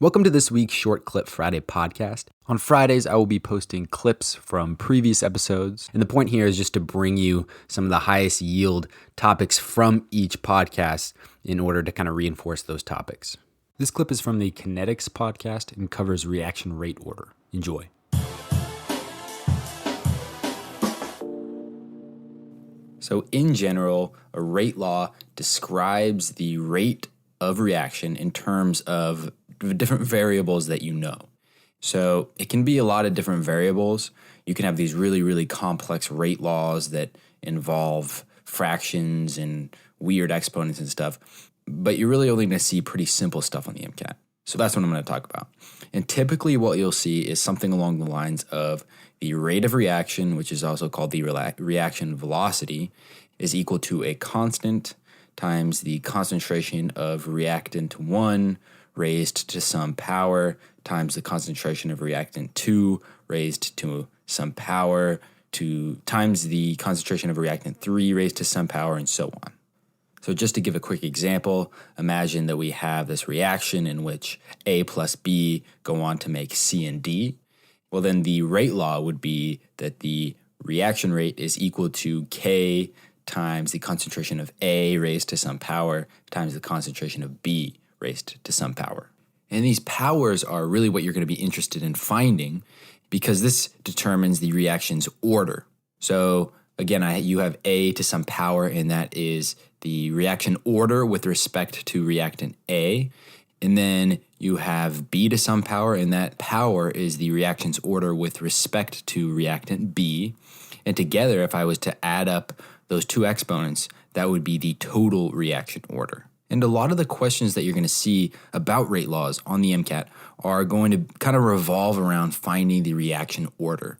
Welcome to this week's Short Clip Friday podcast. On Fridays, I will be posting clips from previous episodes, and the point here is just to bring you some of the highest yield topics from each podcast in order to kind of reinforce those topics. This clip is from the Kinetics podcast and covers reaction rate order. Enjoy. So in general, a rate law describes the rate of reaction in terms of different variables that you know. So it can be a lot of different variables. You can have these really complex rate laws that involve fractions and weird exponents and stuff, but you're really only going to see pretty simple stuff on the MCAT. So that's what I'm going to talk about. And typically what you'll see is something along the lines of the rate of reaction, which is also called the reaction velocity, is equal to a constant times the concentration of reactant 1 raised to some power times the concentration of reactant 2 raised to some power times the concentration of reactant 3 raised to some power, and so on. So just to give a quick example, imagine that we have this reaction in which A plus B go on to make C and D. Well, then the rate law would be that the reaction rate is equal to K times the concentration of A raised to some power times the concentration of B raised to some power. And these powers are really what you're going to be interested in finding because this determines the reaction's order. So again, you have A to some power, and that is the reaction order with respect to reactant A. And then you have B to some power, and that power is the reaction's order with respect to reactant B. And together, if I was to add up those two exponents, that would be the total reaction order. And a lot of the questions that you're going to see about rate laws on the MCAT are going to kind of revolve around finding the reaction order.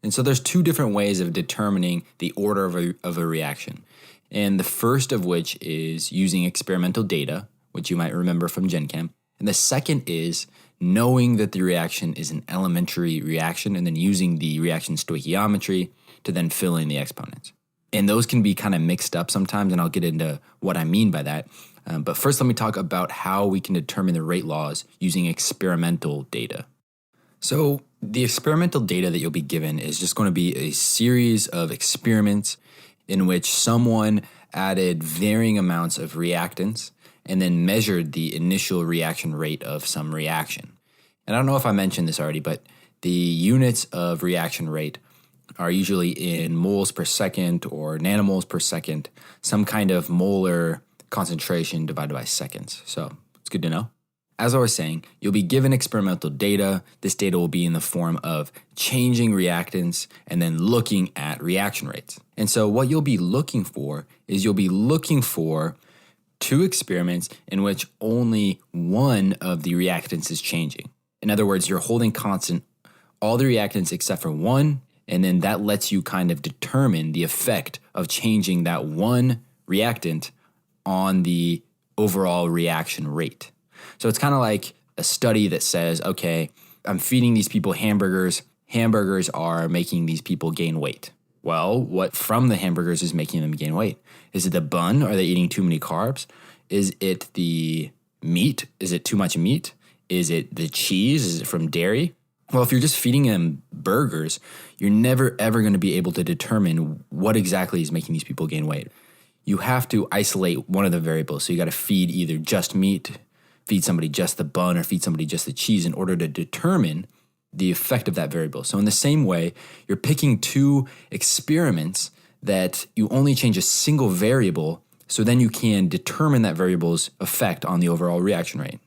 And so there's two different ways of determining the order of a reaction. And the first of which is using experimental data, which you might remember from Gen Chem. And the second is knowing that the reaction is an elementary reaction and then using the reaction stoichiometry to then fill in the exponents. And those can be kind of mixed up sometimes, and I'll get into what I mean by that. But first, let me talk about how we can determine the rate laws using experimental data. So the experimental data that you'll be given is just going to be a series of experiments in which someone added varying amounts of reactants and then measured the initial reaction rate of some reaction. And I don't know if I mentioned this already, but the units of reaction rate are usually in moles per second or nanomoles per second, some kind of molar concentration divided by seconds. So it's good to know. As I was saying, you'll be given experimental data. This data will be in the form of changing reactants and then looking at reaction rates. And so what you'll be looking for is you'll be looking for two experiments in which only one of the reactants is changing. In other words, you're holding constant all the reactants except for one, and then that lets you kind of determine the effect of changing that one reactant on the overall reaction rate. So it's kind of like a study that says, okay, I'm feeding these people hamburgers. Hamburgers are making these people gain weight. Well, what from the hamburgers is making them gain weight? Is it the bun? Are they eating too many carbs? Is it the meat? Is it too much meat? Is it the cheese? Is it from dairy? Well, if you're just feeding them burgers, you're never ever going to be able to determine what exactly is making these people gain weight. You have to isolate one of the variables. So you got to feed either just meat, feed somebody just the bun, or feed somebody just the cheese in order to determine the effect of that variable. So in the same way, you're picking two experiments that you only change a single variable, so then you can determine that variable's effect on the overall reaction rate.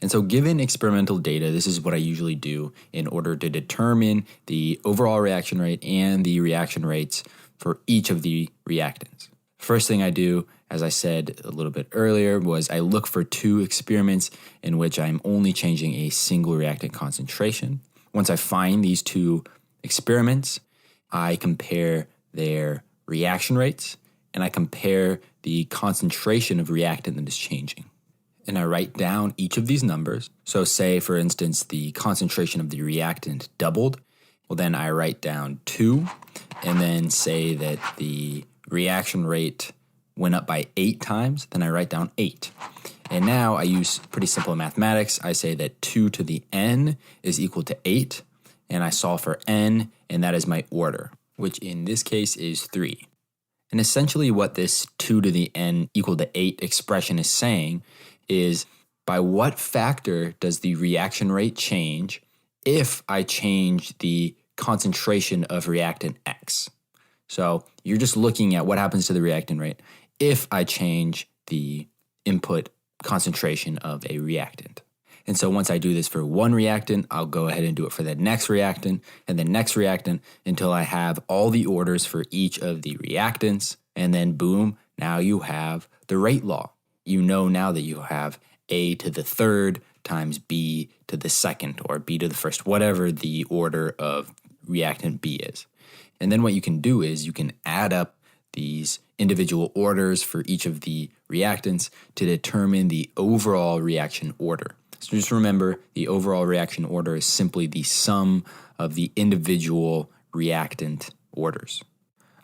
And so given experimental data, this is what I usually do in order to determine the overall reaction rate and the reaction rates for each of the reactants. First thing I do, as I said a little bit earlier, was I look for two experiments in which I'm only changing a single reactant concentration. Once I find these two experiments, I compare their reaction rates and I compare the concentration of reactant that is changing. And I write down each of these numbers. So say, for instance, the concentration of the reactant doubled. Well, then I write down 2 and then say that the reaction rate went up by 8 times, then I write down 8. And now I use pretty simple mathematics. I say that 2 to the n is equal to 8, and I solve for n, and that is my order, which in this case is 3. And essentially what this 2 to the n equal to 8 expression is saying is, by what factor does the reaction rate change if I change the concentration of reactant X? So you're just looking at what happens to the reactant rate if I change the input concentration of a reactant. And so once I do this for one reactant, I'll go ahead and do it for the next reactant and the next reactant until I have all the orders for each of the reactants. And then boom, now you have the rate law. You know now that you have A to the third times B to the second, or B to the first, whatever the order of reactant B is. And then what you can do is you can add up these individual orders for each of the reactants to determine the overall reaction order. So just remember, the overall reaction order is simply the sum of the individual reactant orders.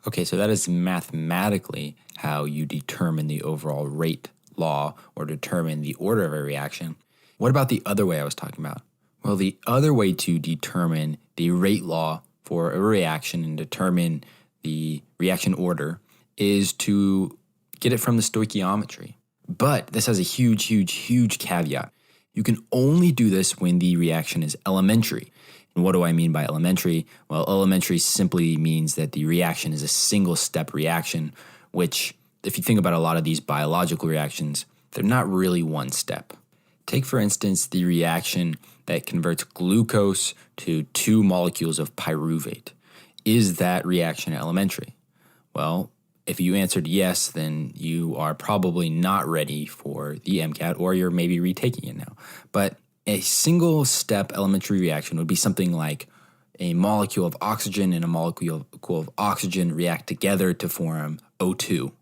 Okay, so that is mathematically how you determine the overall rate law or determine the order of a reaction. What about the other way I was talking about? Well, the other way to determine the rate law for a reaction and determine the reaction order is to get it from the stoichiometry. But this has a huge caveat. You can only do this when the reaction is elementary. And what do I mean by elementary? Well, elementary simply means that the reaction is a single-step reaction, which, if you think about a lot of these biological reactions, they're not really one step. Take, for instance, the reaction that converts glucose to 2 molecules of pyruvate. Is that reaction elementary? Well, if you answered yes, then you are probably not ready for the MCAT, or you're maybe retaking it now. But a single step elementary reaction would be something like a molecule of oxygen and a molecule of oxygen react together to form O2,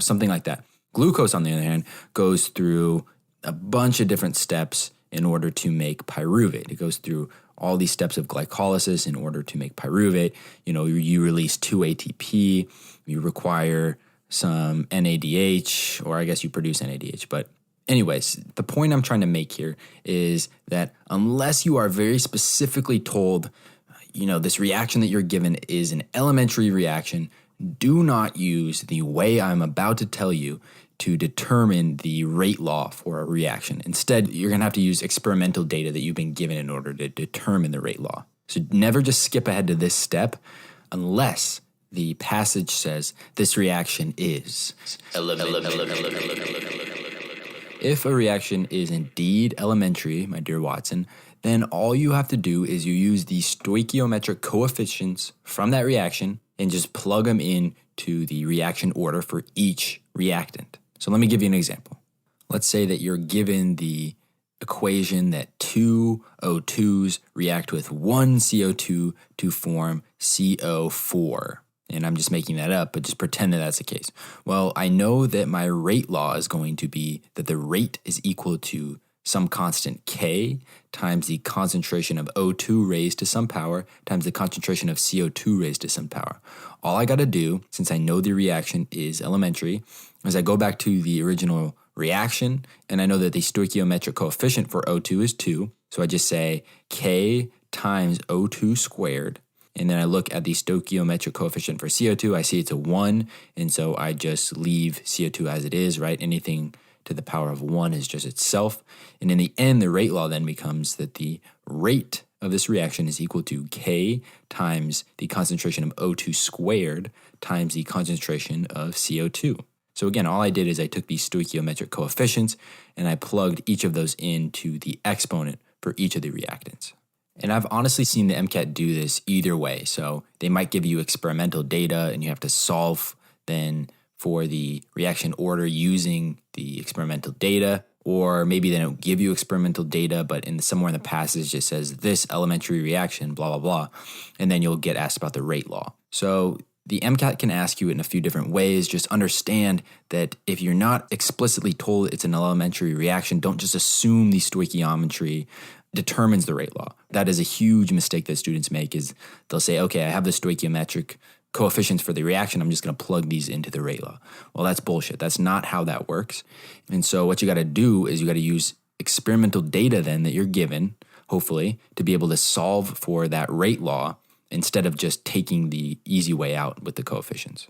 something like that. Glucose, on the other hand, goes through a bunch of different steps in order to make pyruvate. It goes through all these steps of glycolysis in order to make pyruvate. You release 2 ATP, you require some NADH, or I guess you produce NADH. But anyways, the point I'm trying to make here is that unless you are very specifically told, this reaction that you're given is an elementary reaction, do not use the way I'm about to tell you to determine the rate law for a reaction. Instead, you're going to have to use experimental data that you've been given in order to determine the rate law. So never just skip ahead to this step unless the passage says this reaction is If a reaction is indeed elementary, my dear Watson, then all you have to do is you use the stoichiometric coefficients from that reaction and just plug them into the reaction order for each reactant. So let me give you an example. Let's say that you're given the equation that 2 O2s react with 1 CO2 to form CO4. And I'm just making that up, but just pretend that that's the case. Well, I know that my rate law is going to be that the rate is equal to some constant K times the concentration of O2 raised to some power times the concentration of CO2 raised to some power. All I got to do, since I know the reaction is elementary, is I go back to the original reaction, and I know that the stoichiometric coefficient for O2 is 2. So I just say K times O2 squared. And then I look at the stoichiometric coefficient for CO2. I see it's a 1, and so I just leave CO2 as it is, right? Anything to the power of 1 is just itself. And in the end, the rate law then becomes that the rate of this reaction is equal to K times the concentration of O2 squared times the concentration of CO2. So again, all I did is I took these stoichiometric coefficients and I plugged each of those into the exponent for each of the reactants. And I've honestly seen the MCAT do this either way. So they might give you experimental data and you have to solve then for the reaction order using the experimental data, or maybe they don't give you experimental data, but somewhere in the passage it says this elementary reaction, blah, blah, blah, and then you'll get asked about the rate law. So the MCAT can ask you it in a few different ways. Just understand that if you're not explicitly told it's an elementary reaction, don't just assume the stoichiometry determines the rate law. That is a huge mistake that students make, is they'll say, okay, I have the stoichiometric coefficients for the reaction. I'm just going to plug these into the rate law. Well, that's bullshit. That's not how that works. And so what you got to do is you got to use experimental data then that you're given, hopefully, to be able to solve for that rate law instead of just taking the easy way out with the coefficients.